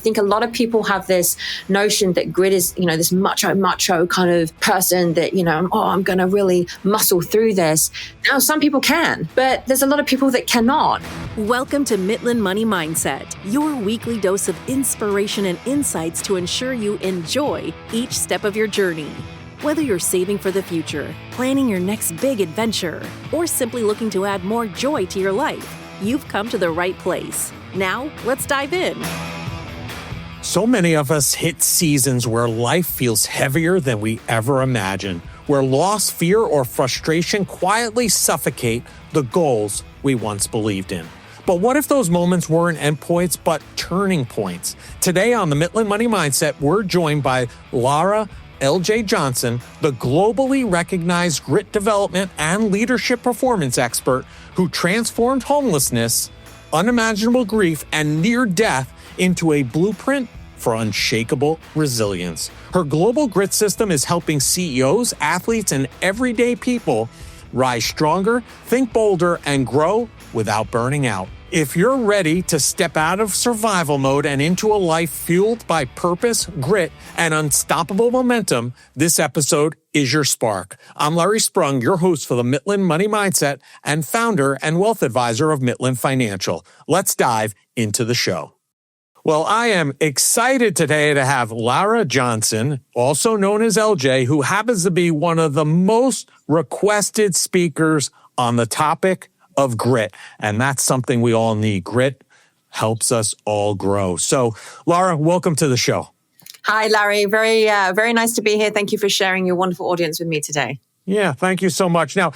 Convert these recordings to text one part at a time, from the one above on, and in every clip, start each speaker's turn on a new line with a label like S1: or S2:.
S1: think a lot of people have this notion that grit is, this macho kind of person that, I'm going to really muscle through this. Now, some people can, but there's a lot of people that cannot.
S2: Welcome to 𝘏𝘏 Money Mindset, your weekly dose of inspiration and insights to ensure you enjoy each step of your journey. Whether you're saving for the future, planning your next big adventure, or simply looking to add more joy to your life, you've come to the right place. Now, let's dive in.
S3: So many of us hit seasons where life feels heavier than we ever imagined, where loss, fear, or frustration quietly suffocate the goals we once believed in. But what if those moments weren't endpoints, but turning points? Today on the 𝘏𝘏 Money Mindset, we're joined by Lara 𝘏𝘏 the globally recognized grit development and leadership performance expert who transformed homelessness, unimaginable grief, and near death into a blueprint for unshakable resilience. Her global grit system is helping CEOs, athletes, and everyday people rise stronger, think bolder, and grow without burning out. If you're ready to step out of survival mode and into a life fueled by purpose, grit, and unstoppable momentum, this episode is your spark. I'm Larry Sprung, your host for the 𝘏𝘏 Money Mindset and founder and wealth advisor of 𝘏𝘏 Financial. Let's dive into the show. Well, I am excited today to have Lara Johnson, also known as LJ, who happens to be one of the most requested speakers on the topic of grit. And that's something we all need. Grit helps us all grow. So, Lara, welcome to the show.
S1: Hi, Larry. Very nice to be here. Thank you for sharing your wonderful audience with me today.
S3: Yeah, thank you so much. Now,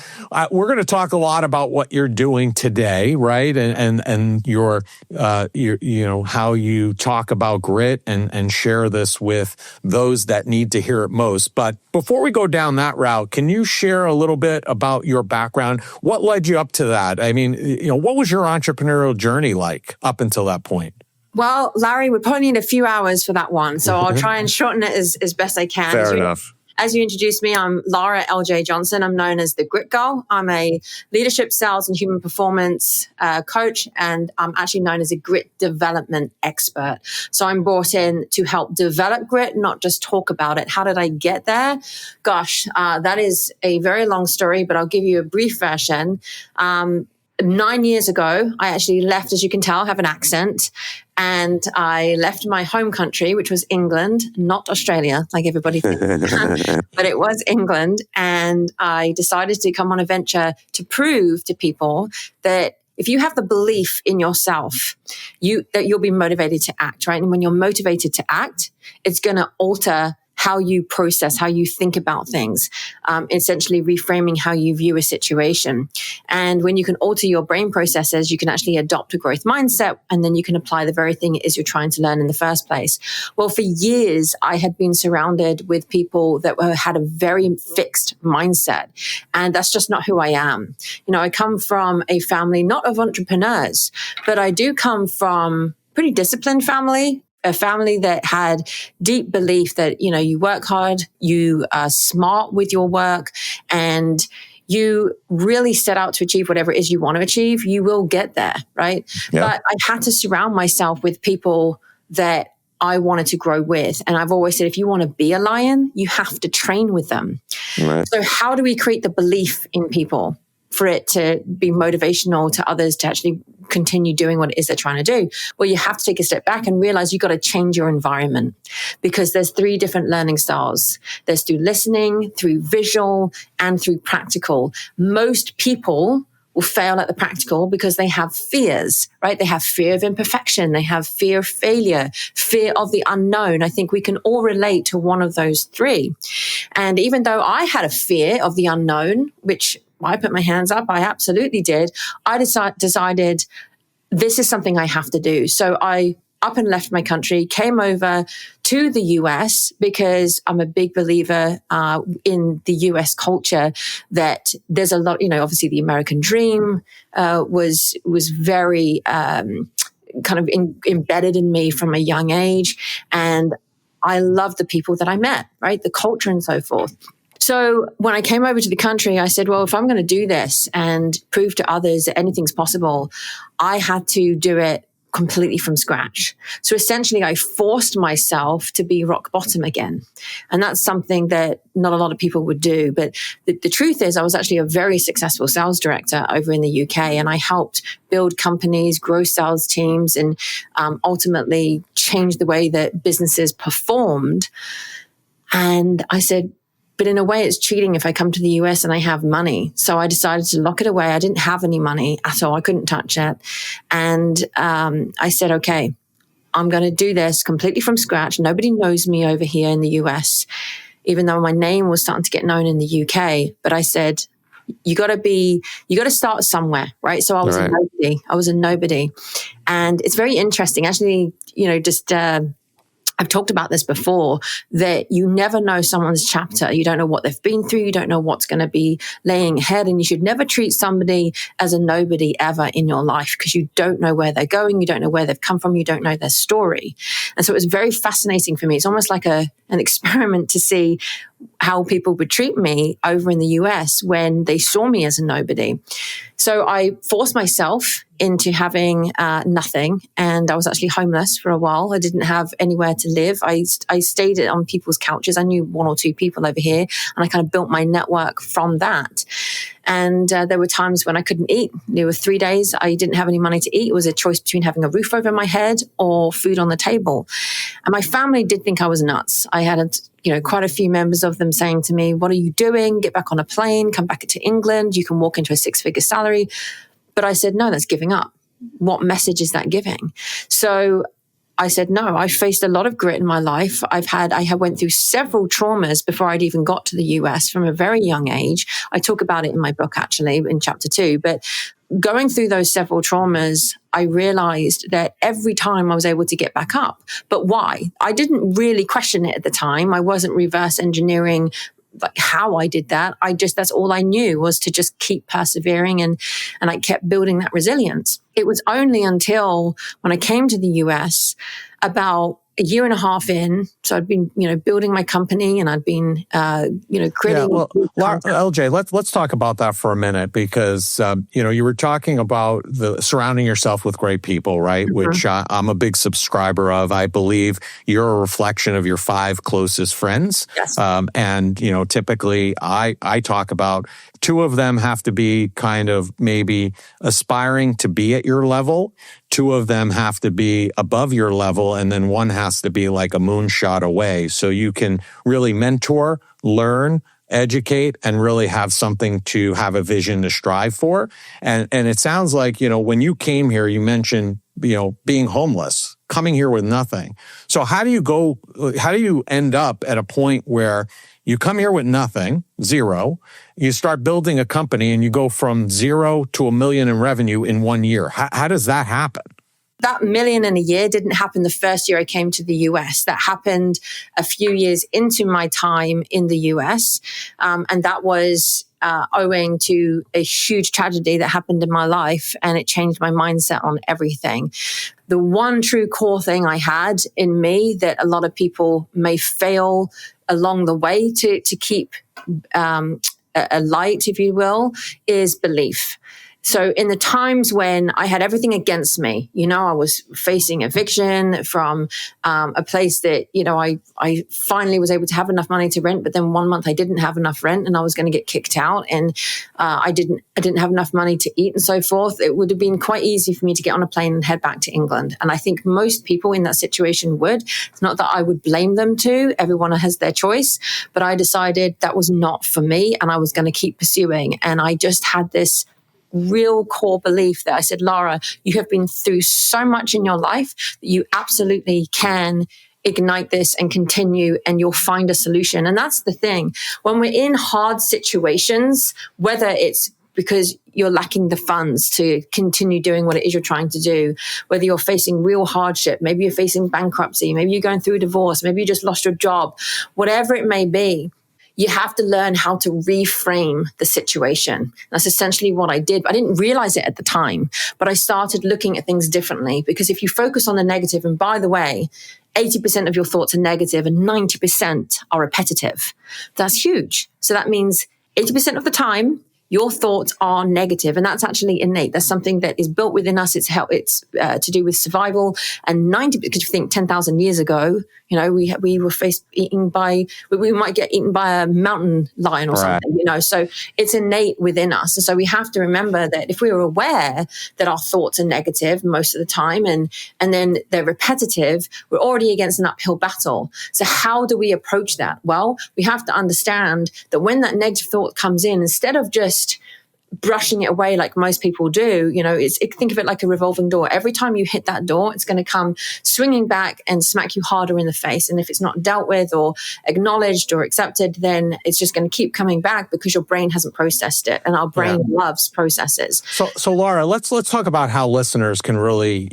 S3: we're going to talk a lot about what you're doing today, right? And your how you talk about grit and share this with those that need to hear it most. But before we go down that route, can you share a little bit about your background? What led you up to that? I mean, what was your entrepreneurial journey like up until that point?
S1: Well, Larry, we probably need a few hours for that one, so I'll try and shorten it as best I can.
S3: Fair enough.
S1: As you introduced me, I'm Lara 𝘏𝘏. I'm known as the Grit Girl. I'm a leadership, sales, and human performance coach, and I'm actually known as a grit development expert. So I'm brought in to help develop grit, not just talk about it. How did I get there? Gosh, that is a very long story, but I'll give you a brief version. 9 years ago, I actually left, as you can tell, I have an accent, and I left my home country, which was England, not Australia, like everybody thinks, but it was England. And I decided to come on a venture to prove to people that if you have the belief in yourself, that you'll be motivated to act, right? And when you're motivated to act, it's going to alter how you process, how you think about things, essentially reframing how you view a situation. And when you can alter your brain processes, you can actually adopt a growth mindset, and then you can apply the very thing it is you're trying to learn in the first place. Well, for years, I had been surrounded with people that had a very fixed mindset, and that's just not who I am. I come from a family, not of entrepreneurs, but I do come from a pretty disciplined family. A family that had deep belief that, you work hard, you are smart with your work, and you really set out to achieve whatever it is you want to achieve, you will get there, right? Yeah. But I had to surround myself with people that I wanted to grow with. And I've always said, if you want to be a lion, you have to train with them. Right. So how do we create the belief in people for it to be motivational to others to actually continue doing what it is they're trying to do? Well, you have to take a step back and realize you've got to change your environment, because there's 3 different learning styles. There's through listening, through visual, and through practical. Most people will fail at the practical because they have fears, right? They have fear of imperfection. They have fear of failure, fear of the unknown. I think we can all relate to one of those 3. And even though I had a fear of the unknown, which I put my hands up, I absolutely did, I decided this is something I have to do. So I up and left my country, came over to the US because I'm a big believer in the US culture, that there's a lot, obviously the American dream was very kind of embedded in me from a young age. And I love the people that I met, right? The culture and so forth. So when I came over to the country, I said, well, if I'm going to do this and prove to others that anything's possible, I had to do it completely from scratch. So essentially, I forced myself to be rock bottom again. And that's something that not a lot of people would do. But the truth is, I was actually a very successful sales director over in the UK, and I helped build companies, grow sales teams, and ultimately change the way that businesses performed. And I said, but in a way, it's cheating if I come to the US and I have money. So I decided to lock it away. I didn't have any money at all. I couldn't touch it. And I said, okay, I'm going to do this completely from scratch. Nobody knows me over here in the US, even though my name was starting to get known in the UK. But I said, you got to start somewhere, right? So I was a nobody. I was a nobody. And it's very interesting. Actually, I've talked about this before, that you never know someone's chapter. You don't know what they've been through. You don't know what's going to be laying ahead. And you should never treat somebody as a nobody ever in your life, because you don't know where they're going. You don't know where they've come from. You don't know their story. And so it was very fascinating for me. It's almost like an experiment to see how people would treat me over in the US when they saw me as a nobody. So I forced myself into having nothing, and I was actually homeless for a while. I didn't have anywhere to live. I stayed on people's couches. I knew one or two people over here, and I kind of built my network from that. And there were times when I couldn't eat. There were 3 days I didn't have any money to eat. It was a choice between having a roof over my head or food on the table. And my family did think I was nuts. I had quite a few members of them saying to me, what are you doing? Get back on a plane, come back to England. You can walk into a 6-figure salary. But I said, no, that's giving up. What message is that giving? So I said, no, I faced a lot of grit in my life. I went through several traumas before I'd even got to the US from a very young age. I talk about it in my book, actually, in chapter 2. But going through those several traumas, I realized that every time I was able to get back up. But why? I didn't really question it at the time. I wasn't reverse engineering like how I did that. That's all I knew, was to just keep persevering, and I kept building that resilience. It was only until when I came to the US about a year and a half in, so I'd been, building my company, and I'd been, creating.
S3: Yeah, well, LJ, let's talk about that for a minute, because you were talking about the surrounding yourself with great people, right? Mm-hmm. Which I'm a big subscriber of. I believe you're a reflection of your 5 closest friends.
S1: Yes.
S3: And typically I talk about 2 of them have to be kind of maybe aspiring to be at your level. 2 of them have to be above your level, and then 1 has to be like a moonshot away. So you can really mentor, learn, educate, and really have something to have a vision to strive for. And it sounds like, when you came here, you mentioned, being homeless, coming here with nothing. So how do you end up at a point where you come here with nothing, zero, you start building a company and you go from 0 to $1 million in revenue in 1 year? How does that happen?
S1: That $1 million in a year didn't happen the first year I came to the US. That happened a few years into my time in the US. And that was owing to a huge tragedy that happened in my life, and it changed my mindset on everything. The one true core thing I had in me that a lot of people may fail along the way to keep a light, if you will, is belief. So in the times when I had everything against me, I was facing eviction from a place that, I finally was able to have enough money to rent, but then 1 month I didn't have enough rent and I was going to get kicked out, and I didn't have enough money to eat and so forth. It would have been quite easy for me to get on a plane and head back to England. And I think most people in that situation would. It's not that I would blame them to. Everyone has their choice. But I decided that was not for me, and I was going to keep pursuing. And I just had this real core belief that I said, Lara, you have been through so much in your life that you absolutely can ignite this and continue, and you'll find a solution. And that's the thing. When we're in hard situations, whether it's because you're lacking the funds to continue doing what it is you're trying to do, whether you're facing real hardship, maybe you're facing bankruptcy, maybe you're going through a divorce, maybe you just lost your job, whatever it may be, you have to learn how to reframe the situation. That's essentially what I did. I didn't realize it at the time, but I started looking at things differently, because if you focus on the negative, and by the way, 80% of your thoughts are negative and 90% are repetitive. That's huge. So that means 80% of the time, your thoughts are negative, and that's actually innate. That's something that is built within us. It's to do with survival. And because you think 10,000 years ago, we were we might get eaten by a mountain lion or something, so it's innate within us. And so we have to remember that if we were aware that our thoughts are negative most of the time, and then they're repetitive, we're already against an uphill battle. So how do we approach that? Well, we have to understand that when that negative thought comes in, instead of just brushing it away like most people do, think of it like a revolving door. Every time you hit that door, it's going to come swinging back and smack you harder in the face. And if it's not dealt with or acknowledged or accepted, then it's just going to keep coming back because your brain hasn't processed it. And our brain loves processes.
S3: So Lara, let's talk about how listeners can really,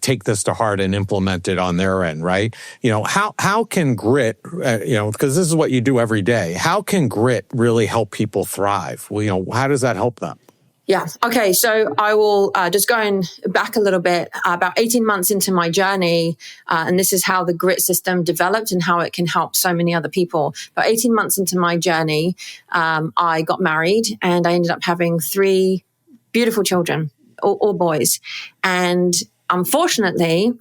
S3: take this to heart and implement it on their end, right? How can grit, because this is what you do every day. How can grit really help people thrive? Well, how does that help them?
S1: Yeah. Okay. So I will just going back a little bit, about 18 months into my journey, and this is how the grit system developed and how it can help so many other people. But 18 months into my journey, I got married and I ended up having 3 beautiful children, all boys. And unfortunately,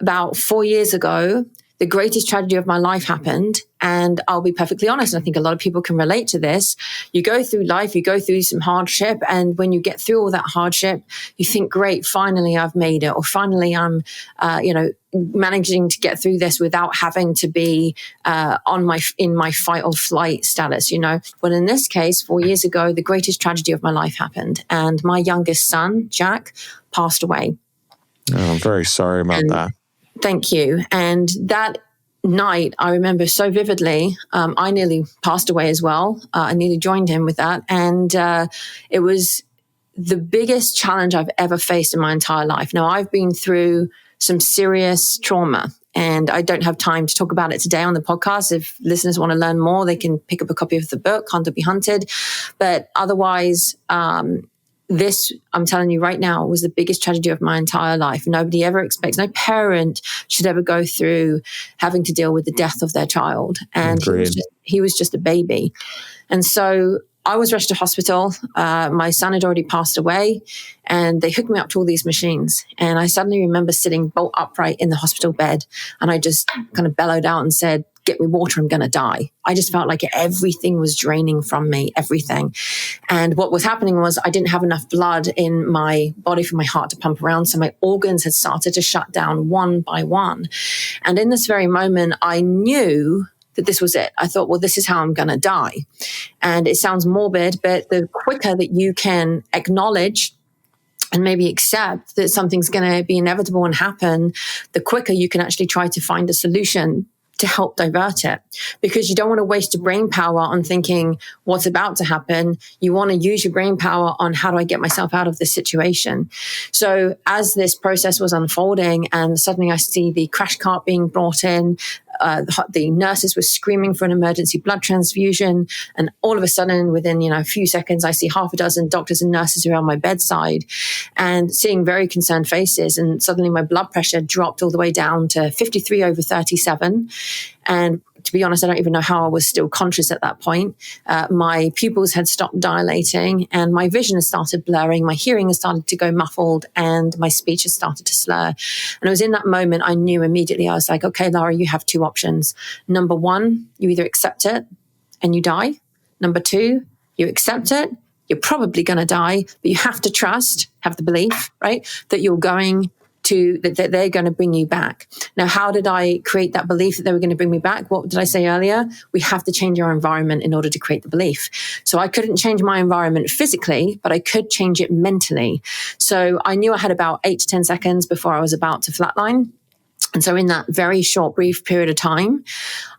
S1: about 4 years ago, the greatest tragedy of my life happened. And I'll be perfectly honest, and I think a lot of people can relate to this. You go through life, you go through some hardship, and when you get through all that hardship, you think, great, finally I've made it, or finally I'm, managing to get through this without having to be in my fight or flight status, Well, in this case, 4 years ago, the greatest tragedy of my life happened. And my youngest son, Jack, passed away.
S3: Oh, I'm very sorry about that.
S1: Thank you. And that night, I remember so vividly, I nearly passed away as well. I nearly joined him with that. And it was the biggest challenge I've ever faced in my entire life. Now, I've been through some serious trauma, and I don't have time to talk about it today on the podcast. If listeners want to learn more, they can pick up a copy of the book, Hunt or Be Hunted. But otherwise, this, I'm telling you right now, was the biggest tragedy of my entire life. Nobody ever expects, no parent should ever go through having to deal with the death of their child. And he was just a baby. And so I was rushed to hospital. My son had already passed away, and they hooked me up to all these machines. And I suddenly remember sitting bolt upright in the hospital bed, and I just kind of bellowed out and said, "Get me water, I'm going to die." I just felt like everything was draining from me, everything. And what was happening was I didn't have enough blood in my body for my heart to pump around. So my organs had started to shut down one by one. And in this very moment, I knew that this was it. I thought, well, this is how I'm going to die. And it sounds morbid, but the quicker that you can acknowledge and maybe accept that something's going to be inevitable and happen, the quicker you can actually try to find a solution to help divert it, because you don't want to waste your brain power on thinking what's about to happen. You want to use your brain power on how do I get myself out of this situation. So as this process was unfolding, and suddenly I see the crash cart being brought in, the nurses were screaming for an emergency blood transfusion. And all of a sudden, within, a few seconds, I see half a dozen doctors and nurses around my bedside and seeing very concerned faces. And suddenly my blood pressure dropped all the way down to 53/37. And to be honest, I don't even know how I was still conscious at that point. My pupils had stopped dilating, and my vision has started blurring. My hearing has started to go muffled, and my speech has started to slur. And it was in that moment I knew immediately. I was like, okay, Lara, you have 2 options. Number 1, you either accept it and you die. Number 2, you accept it. You're probably going to die, but you have to trust, have the belief, right, that you're going to, that they're going to bring you back. Now, how did I create that belief that they were going to bring me back? What did I say earlier? We have to change our environment in order to create the belief. So I couldn't change my environment physically, but I could change it mentally. So I knew I had about 8 to 10 seconds before I was about to flatline. And so in that very short, brief period of time,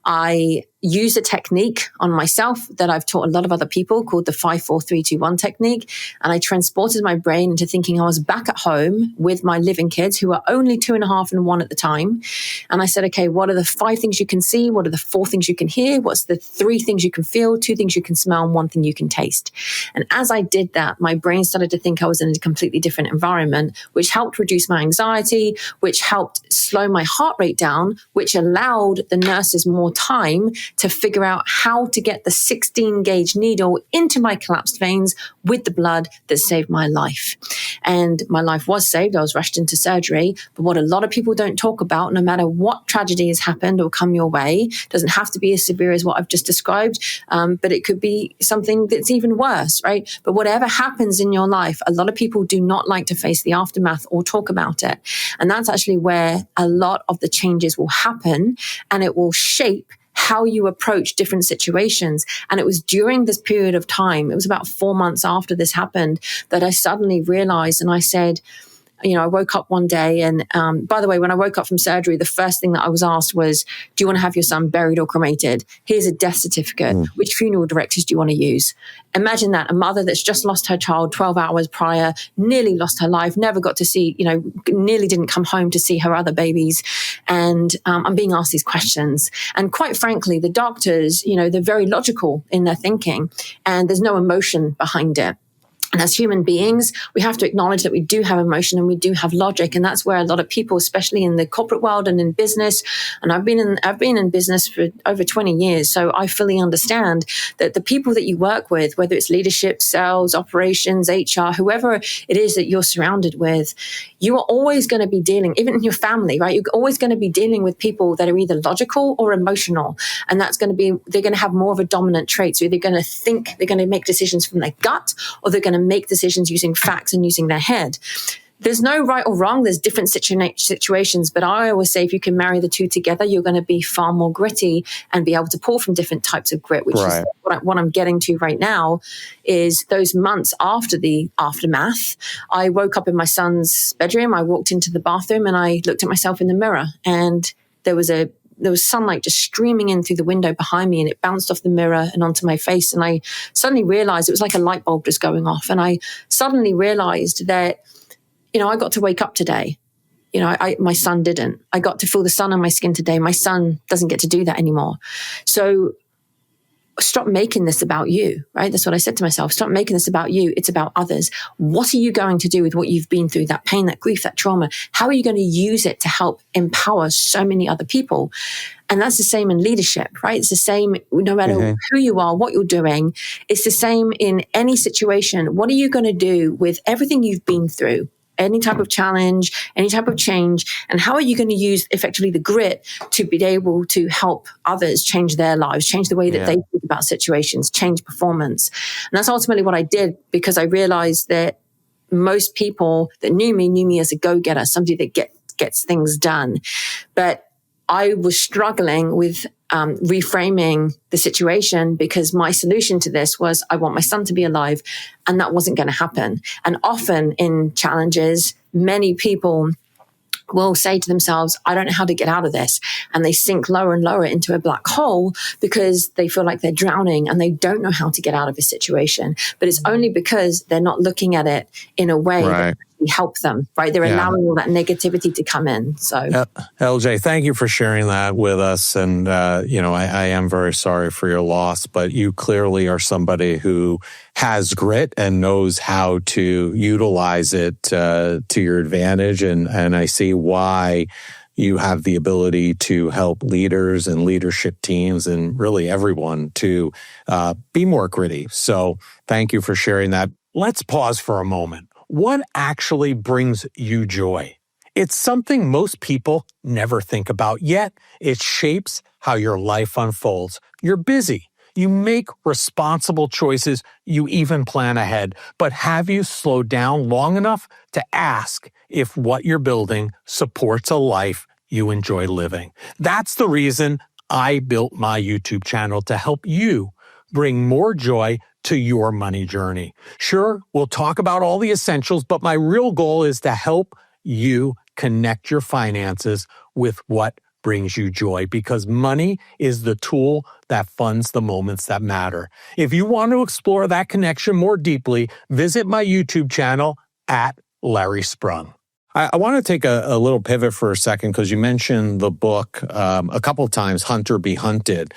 S1: I used a technique on myself that I've taught a lot of other people called the 5, 4, 3, 2, 1 technique. And I transported my brain into thinking I was back at home with my living kids, who were only 2.5 and 1 at the time. And I said, okay, what are the 5 things you can see? What are the 4 things you can hear? What's the 3 things you can feel, 2 things you can smell, and 1 thing you can taste? And as I did that, my brain started to think I was in a completely different environment, which helped reduce my anxiety, which helped slow my heart rate down, which allowed the nurses more time to figure out how to get the 16 gauge needle into my collapsed veins with the blood that saved my life. And my life was saved. I was rushed into surgery. But what a lot of people don't talk about, no matter what tragedy has happened or come your way, doesn't have to be as severe as what I've just described, but it could be something that's even worse, right? But whatever happens in your life, a lot of people do not like to face the aftermath or talk about it. And that's actually where a lot of the changes will happen, and it will shape how you approach different situations. And it was during this period of time, it was about 4 months after this happened, that I suddenly realized, and I said, I woke up one day, and by the way, when I woke up from surgery, the first thing that I was asked was, do you want to have your son buried or cremated? Here's a death certificate. Which funeral directors do you want to use? Imagine that, a mother that's just lost her child 12 hours prior, nearly lost her life, never got to see, nearly didn't come home to see her other babies. And I'm being asked these questions. And quite frankly, the doctors, they're very logical in their thinking, and there's no emotion behind it. And as human beings, we have to acknowledge that we do have emotion and we do have logic. And that's where a lot of people, especially in the corporate world and in business, and I've been in business for over 20 years. So I fully understand that the people that you work with, whether it's leadership, sales, operations, HR, whoever it is that you're surrounded with, you are always going to be dealing, even in your family, right? You're always going to be dealing with people that are either logical or emotional. And they're going to have more of a dominant trait. So they're going to think, they're going to make decisions from their gut, or they're going to make decisions using facts and using their head. There's no right or wrong. There's different situations, but I always say if you can marry the two together, you're going to be far more gritty and be able to pull from different types of grit, which is what I'm getting to right now. Is those months after the aftermath, I woke up in my son's bedroom. I walked into the bathroom and I looked at myself in the mirror, and there was sunlight just streaming in through the window behind me, and it bounced off the mirror and onto my face. And I suddenly realized it was like a light bulb just going off. And I suddenly realized that, I got to wake up today. My son didn't. I got to feel the sun on my skin today. My son doesn't get to do that anymore. So stop making this about you, right? That's what I said to myself. Stop making this about you. It's about others. What are you going to do with what you've been through, that pain, that grief, that trauma? How are you going to use it to help empower so many other people? And that's the same in leadership, right? It's the same no matter who you are, what you're doing. It's the same in any situation. What are you going to do with everything you've been through? Any type of challenge, any type of change, and how are you going to use effectively the grit to be able to help others change their lives, change the way that they think about situations, change performance. And that's ultimately what I did, because I realized that most people that knew me as a go-getter, somebody that gets things done. But I was struggling with reframing the situation, because my solution to this was I want my son to be alive, and that wasn't going to happen. And often in challenges, many people will say to themselves, I don't know how to get out of this. And they sink lower and lower into a black hole because they feel like they're drowning and they don't know how to get out of a situation. But it's only because they're not looking at it in a way that help them, right? They're allowing all that negativity to come in. So,
S3: LJ, thank you for sharing that with us. And, I am very sorry for your loss, but you clearly are somebody who has grit and knows how to utilize it to your advantage. And I see why you have the ability to help leaders and leadership teams and really everyone to be more gritty. So thank you for sharing that. Let's pause for a moment. What actually brings you joy? It's something most people never think about, yet it shapes how your life unfolds. You're busy. You make responsible choices. You even plan ahead. But have you slowed down long enough to ask if what you're building supports a life you enjoy living? That's the reason I built my YouTube channel, to help you bring more joy to your money journey. Sure, we'll talk about all the essentials, but my real goal is to help you connect your finances with what brings you joy, because money is the tool that funds the moments that matter. If you want to explore that connection more deeply, visit my YouTube channel at Larry Sprung. I want to take a little pivot for a second, because you mentioned the book a couple of times, Hunter Be Hunted.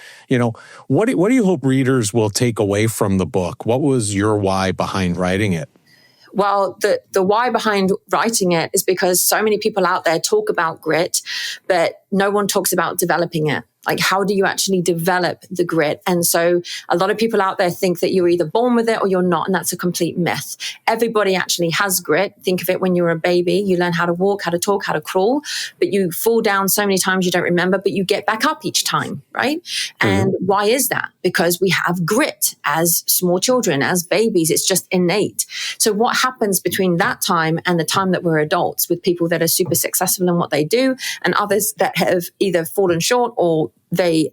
S3: What do you hope readers will take away from the book? What was your why behind writing it?
S1: Well, the why behind writing it is because so many people out there talk about grit, but no one talks about developing it. Like, how do you actually develop the grit? And so a lot of people out there think that you're either born with it or you're not. And that's a complete myth. Everybody actually has grit. Think of it when you were a baby, you learn how to walk, how to talk, how to crawl, but you fall down so many times you don't remember, but you get back up each time, right? And why is that? Because we have grit as small children, as babies. It's just innate. So what happens between that time and the time that we're adults, with people that are super successful in what they do and others that have either fallen short or they've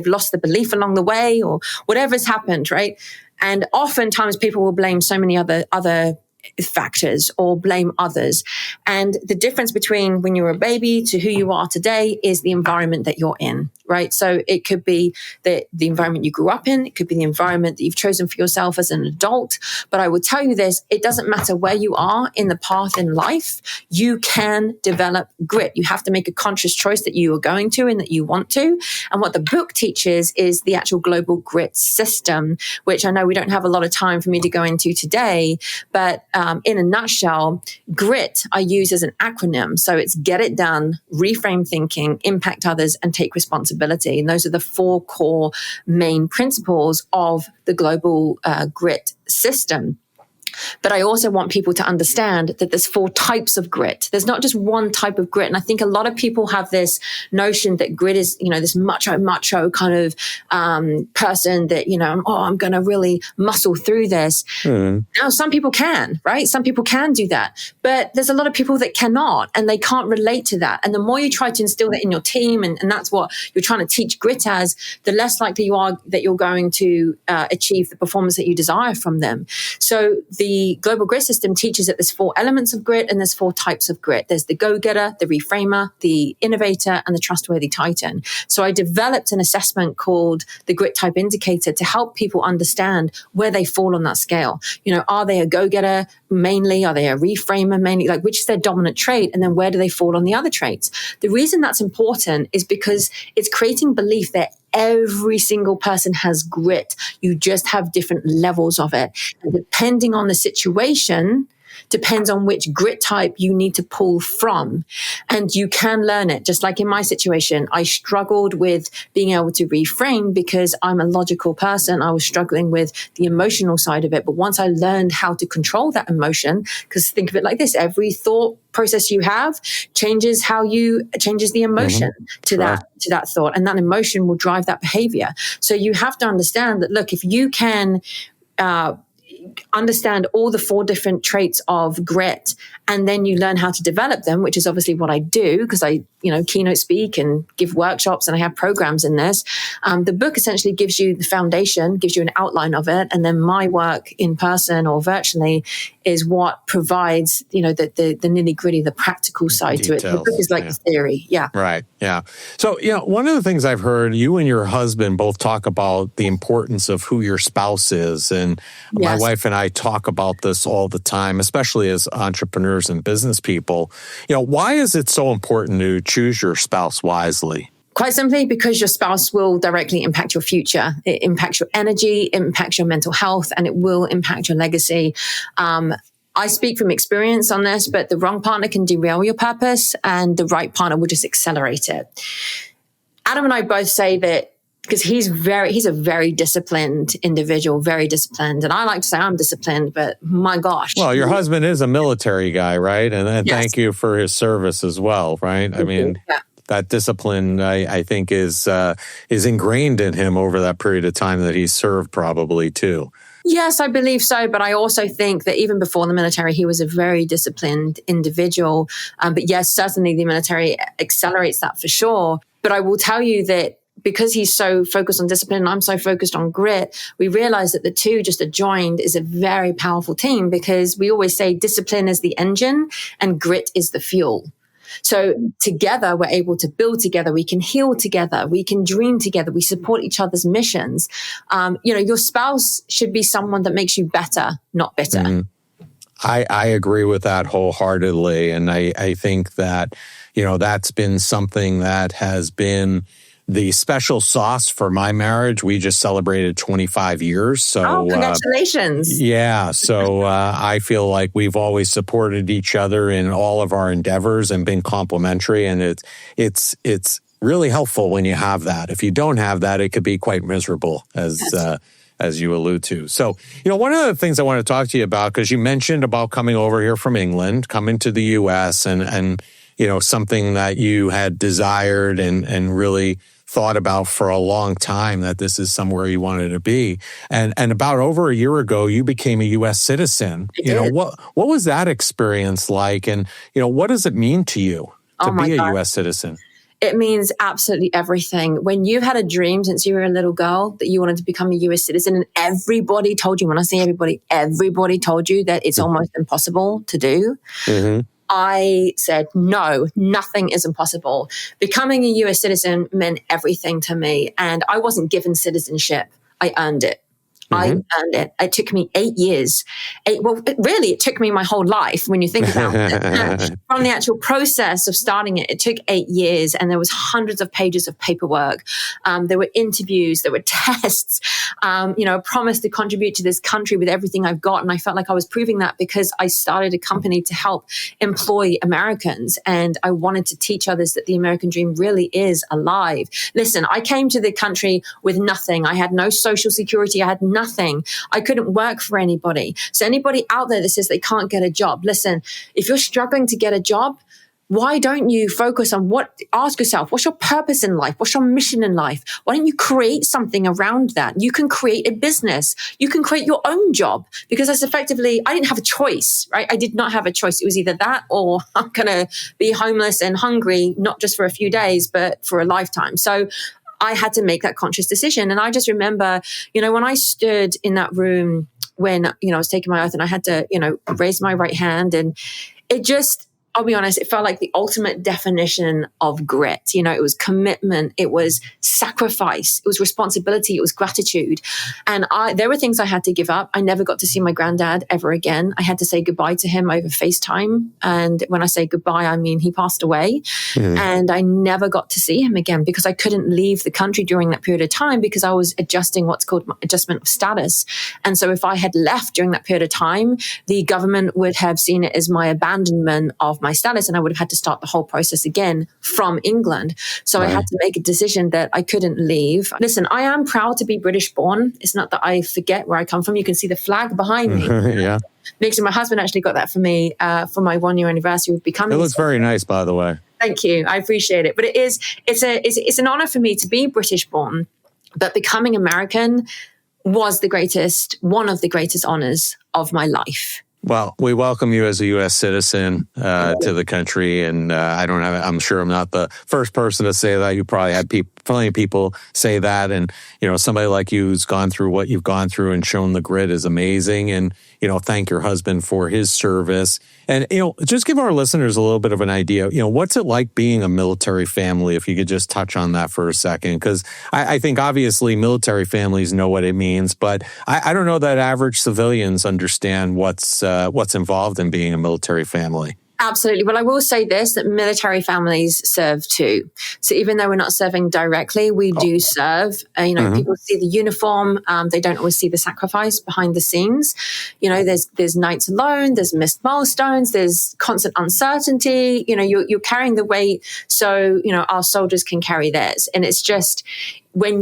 S1: lost the belief along the way or whatever's happened, right? And oftentimes people will blame so many other factors or blame others. And the difference between when you were a baby to who you are today is the environment that you're in, right? So it could be the environment you grew up in. It could be the environment that you've chosen for yourself as an adult. But I will tell you this, it doesn't matter where you are in the path in life, you can develop grit. You have to make a conscious choice that you are going to and that you want to. And what the book teaches is the actual global grit system, which I know we don't have a lot of time for me to go into today, but in a nutshell, grit I use as an acronym. So it's get it done, reframe thinking, impact others, and take responsibility. And those are the 4 core main principles of the global grit system. But I also want people to understand that there's 4 types of grit. There's not just one type of grit. And I think a lot of people have this notion that grit is, this macho kind of person that, I'm going to really muscle through this. Now, some people can, right? Some people can do that. But there's a lot of people that cannot, and they can't relate to that. And the more you try to instill that in your team, and that's what you're trying to teach grit as, the less likely you are that you're going to achieve the performance that you desire from them. So the global grit system teaches that there's 4 elements of grit and there's 4 types of grit. There's the go-getter, the reframer, the innovator, and the trustworthy titan. So I developed an assessment called the Grit Type Indicator to help people understand where they fall on that scale. Are they a go-getter mainly? Are they a reframer mainly? Like, which is their dominant trait? And then where do they fall on the other traits? The reason that's important is because it's creating belief that every single person has grit. You just have different levels of it. And depending on the situation, depends on which grit type you need to pull from. And you can learn it. Just like in my situation, I struggled with being able to reframe because I'm a logical person. I was struggling with the emotional side of it. But once I learned how to control that emotion, because think of it like this, every thought process you have changes the emotion to that thought. And that emotion will drive that behavior. So you have to understand that, look, if you can, understand all the 4 different traits of grit, and then you learn how to develop them, which is obviously what I do because I, keynote speak and give workshops and I have programs in this. The book essentially gives you the foundation, gives you an outline of it. And then my work in person or virtually is what provides, the nitty gritty, the practical side
S3: Details,
S1: to it. The book is like the theory. Yeah.
S3: Right. Yeah. So, one of the things I've heard you and your husband both talk about the importance of who your spouse is. And my wife and I talk about this all the time, especially as entrepreneurs and business people. Why is it so important to choose your spouse wisely?
S1: Quite simply because your spouse will directly impact your future. It impacts your energy, it impacts your mental health, and it will impact your legacy. I speak from experience on this, but the wrong partner can derail your purpose and the right partner will just accelerate it. Adam and I both say that because he's a very disciplined individual, very disciplined. And I like to say I'm disciplined, but my gosh.
S3: Well, your husband is a military guy, right? And thank you for his service as well, right? I mean, that discipline, I think, is ingrained in him over that period of time that he served probably too.
S1: Yes, I believe so. But I also think that even before the military, he was a very disciplined individual. But yes, certainly the military accelerates that for sure. But I will tell you that because he's so focused on discipline and I'm so focused on grit, we realize that the two just adjoined is a very powerful team because we always say discipline is the engine and grit is the fuel. So together, we're able to build together. We can heal together. We can dream together. We support each other's missions. Your spouse should be someone that makes you better, not bitter.
S3: Mm-hmm. I agree with that wholeheartedly. And I think that, that's been something that has been the special sauce for my marriage. We just celebrated 25 years. So,
S1: congratulations.
S3: So I feel like we've always supported each other in all of our endeavors and been complementary. And it's really helpful when you have that. If you don't have that, it could be quite miserable, as you allude to. So, one of the things I want to talk to you about, because you mentioned about coming over here from England, coming to the U.S. and something that you had desired and really thought about for a long time, that this is somewhere you wanted to be. And about over a year ago, you became a U.S. citizen. What was that experience like? And, what does it mean to you to be a U.S. citizen?
S1: It means absolutely everything. When you've had a dream since you were a little girl that you wanted to become a US citizen, and everybody told you, when I say everybody told you that it's almost impossible to do, I said, no, nothing is impossible. Becoming a US citizen meant everything to me. And I wasn't given citizenship. I earned it. I earned it. It took me 8 years. It took me my whole life when you think about it. From the actual process of starting it, it took 8 years, and there was hundreds of pages of paperwork. There were interviews, there were tests, a promise to contribute to this country with everything I've got. And I felt like I was proving that because I started a company to help employ Americans. And I wanted to teach others that the American dream really is alive. Listen, I came to the country with nothing. I had no social security. I had nothing. I couldn't work for anybody. So anybody out there that says they can't get a job, listen, if you're struggling to get a job, why don't you focus on ask yourself, what's your purpose in life? What's your mission in life? Why don't you create something around that? You can create a business. You can create your own job, because that's effectively, I didn't have a choice, right? I did not have a choice. It was either that or I'm going to be homeless and hungry, not just for a few days, but for a lifetime. So I had to make that conscious decision. And I just remember, when I stood in that room when, I was taking my oath, and I had to, raise my right hand, and it just, I'll be honest, it felt like the ultimate definition of grit. It was commitment, it was sacrifice, it was responsibility, it was gratitude. And there were things I had to give up. I never got to see my granddad ever again. I had to say goodbye to him over FaceTime. And when I say goodbye, I mean he passed away. And I never got to see him again because I couldn't leave the country during that period of time, because I was adjusting what's called adjustment of status. And so if I had left during that period of time, the government would have seen it as my abandonment of my status, and I would have had to start the whole process again from England. So I had to make a decision that I couldn't leave. Listen, I am proud to be British born. It's not that I forget where I come from. You can see the flag behind me.
S3: Yeah.
S1: Next, my husband actually got that for me for my 1 year anniversary of becoming.
S3: It looks very nice, by the way.
S1: Thank you. I appreciate it. But it's an honor for me to be British born, but becoming American was one of the greatest honors of my life.
S3: Well, we welcome you as a U.S. citizen to the country, and I'm sure I'm not the first person to say that. You probably had plenty of people say that, and somebody like you who's gone through what you've gone through and shown the grit is amazing. And thank your husband for his service, and just give our listeners a little bit of an idea. What's it like being a military family? If you could just touch on that for a second, because I think obviously military families know what it means, but I don't know that average civilians understand what's involved in being a military family.
S1: Absolutely. Well, I will say this, that military families serve too. So even though we're not serving directly, we do serve. People see the uniform. They don't always see the sacrifice behind the scenes. There's nights alone, there's missed milestones, there's constant uncertainty. You're carrying the weight so, our soldiers can carry theirs. And it's just when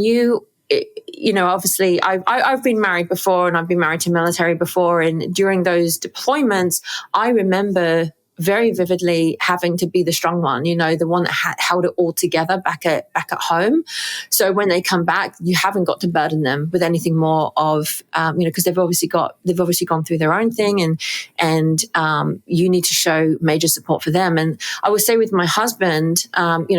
S1: obviously I've been married before, and I've been married to military before. And during those deployments, I remember very vividly having to be the strong one, the one that held it all together back at home. So when they come back, you haven't got to burden them with anything more of, because they've obviously gone through their own thing, and you need to show major support for them. And I would say with my husband,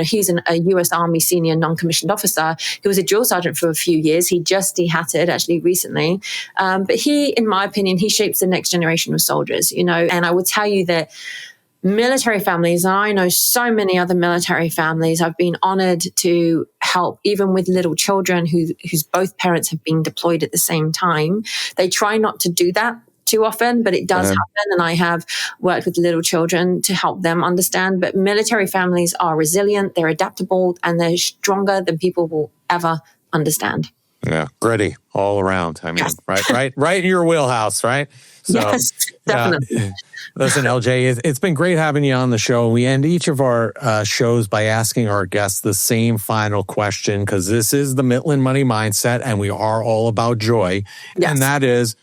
S1: he's a U.S. Army senior non-commissioned officer. He was a drill sergeant for a few years. He just dehatted actually recently. But he, in my opinion, he shapes the next generation of soldiers, and I would tell you that military families, and I know so many other military families, I've been honored to help, even with little children whose both parents have been deployed at the same time. They try not to do that too often, but it does happen. And I have worked with little children to help them understand. But military families are resilient, they're adaptable, and they're stronger than people will ever understand.
S3: Yeah, gritty all around. I mean,
S1: Yes.
S3: right in your wheelhouse, right? So,
S1: Yes, definitely.
S3: Listen, LJ, it's been great having you on the show. We end each of our shows by asking our guests the same final question, because this is the 𝘏𝘏 Money Mindset, and we are all about joy.
S1: Yes.
S3: And that is,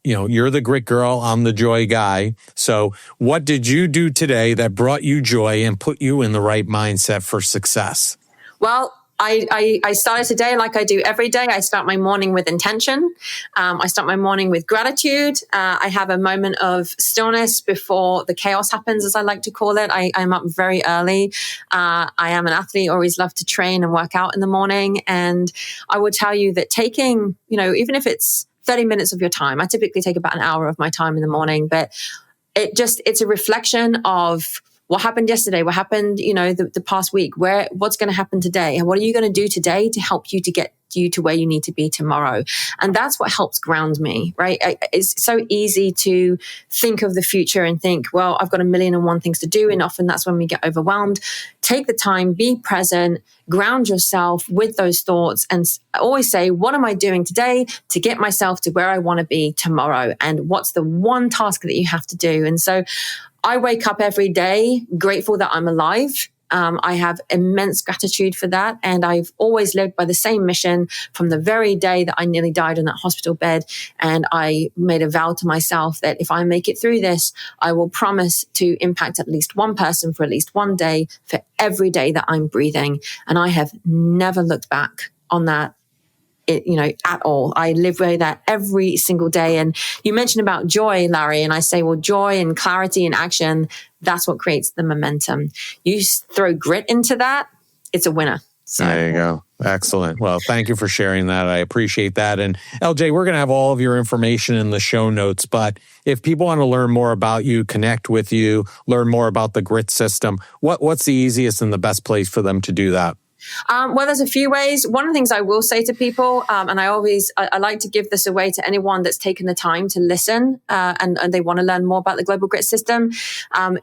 S3: you're the grit girl, I'm the joy guy. So what did you do today that brought you joy and put you in the right mindset for success?
S1: Well, I started today like I do every day. I start my morning with intention. I start my morning with gratitude. I have a moment of stillness before the chaos happens, as I like to call it. I'm up very early. I am an athlete, always love to train and work out in the morning. And I will tell you that taking, even if it's 30 minutes of your time, I typically take about an hour of my time in the morning, but it's a reflection of what happened yesterday, what happened, the past week, what's going to happen today, and what are you going to do today to help you to get you to where you need to be tomorrow. And that's what helps ground me, right? It's so easy to think of the future and think, well, I've got 1,000,001 things to do. And often that's when we get overwhelmed. Take the time, be present, ground yourself with those thoughts, and always say, what am I doing today to get myself to where I want to be tomorrow? And what's the one task that you have to do? And so I wake up every day grateful that I'm alive. I have immense gratitude for that. And I've always lived by the same mission from the very day that I nearly died in that hospital bed. And I made a vow to myself that if I make it through this, I will promise to impact at least one person for at least one day for every day that I'm breathing. And I have never looked back on that at all. I live by that every single day. And you mentioned about joy, Larry, and I say, well, joy and clarity and action, that's what creates the momentum. You throw grit into that, it's a winner. So
S3: there you go. Excellent. Well, thank you for sharing that. I appreciate that. And LJ, we're going to have all of your information in the show notes, but if people want to learn more about you, connect with you, learn more about the grit system, what's the easiest and the best place for them to do that?
S1: Well, there's a few ways. One of the things I will say to people, and I like to give this away to anyone that's taken the time to listen and they want to learn more about the Global Grit System.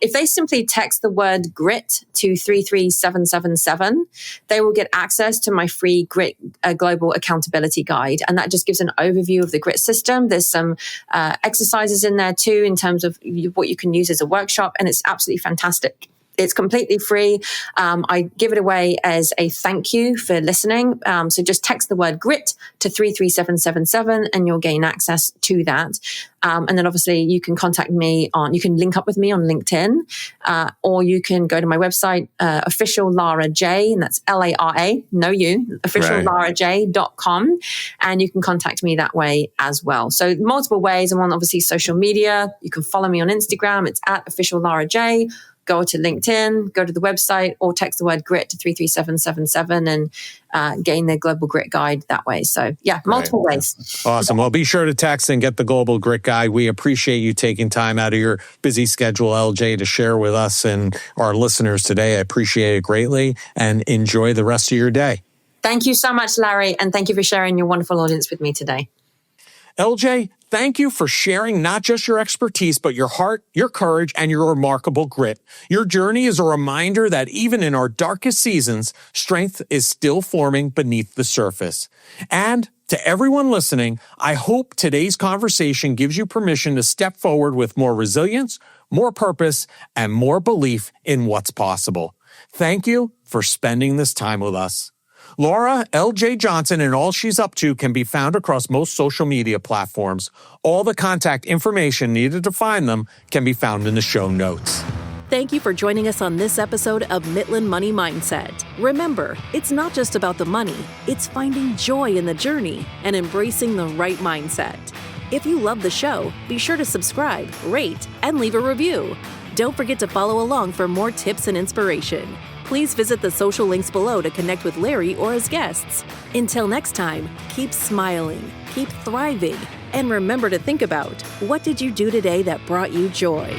S1: If they simply text the word grit to 33777, they will get access to my free Grit Global Accountability Guide. And that just gives an overview of the grit system. There's some exercises in there too, in terms of what you can use as a workshop. And it's absolutely fantastic. It's completely free. I give it away as a thank you for listening. So just text the word grit to 33777 and you'll gain access to that. And then obviously you can contact me you can link up with me on LinkedIn, or you can go to my website, official Lara J, and that's Lara, no you, officiallaraj.com. And you can contact me that way as well. So multiple ways. I'm on obviously social media. You can follow me on Instagram. It's at official Lara J. Go to LinkedIn, go to the website, or text the word grit to 33777 and gain the Global Grit Guide that way. So yeah, multiple ways.
S3: Awesome. Well, be sure to text and get the Global Grit Guide. We appreciate you taking time out of your busy schedule, LJ, to share with us and our listeners today. I appreciate it greatly, and enjoy the rest of your day.
S1: Thank you so much, Larry. And thank you for sharing your wonderful audience with me today.
S3: LJ, thank you for sharing not just your expertise, but your heart, your courage, and your remarkable grit. Your journey is a reminder that even in our darkest seasons, strength is still forming beneath the surface. And to everyone listening, I hope today's conversation gives you permission to step forward with more resilience, more purpose, and more belief in what's possible. Thank you for spending this time with us. Lara L.J. Johnson and all she's up to can be found across most social media platforms. All the contact information needed to find them can be found in the show notes.
S2: Thank you for joining us on this episode of 𝘏𝘏 Money Mindset. Remember, it's not just about the money, it's finding joy in the journey and embracing the right mindset. If you love the show, be sure to subscribe, rate, and leave a review. Don't forget to follow along for more tips and inspiration. Please visit the social links below to connect with Larry or his guests. Until next time, keep smiling, keep thriving, and remember to think about, what did you do today that brought you joy?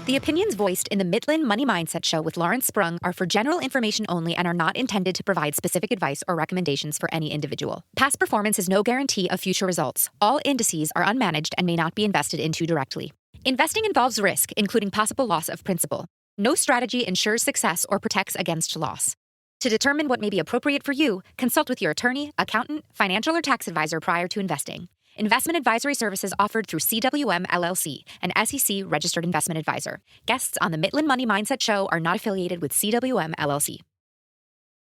S4: The opinions voiced in the 𝘏𝘏 Money Mindset Show with Lawrence Sprung are for general information only and are not intended to provide specific advice or recommendations for any individual. Past performance is no guarantee of future results. All indices are unmanaged and may not be invested into directly. Investing involves risk, including possible loss of principal. No strategy ensures success or protects against loss. To determine what may be appropriate for you, consult with your attorney, accountant, financial or tax advisor prior to investing. Investment advisory services offered through 𝘉𝘏 LLC, an SEC registered investment advisor. Guests on the Midland Money Mindset Show are not affiliated with 𝘉𝘏 LLC.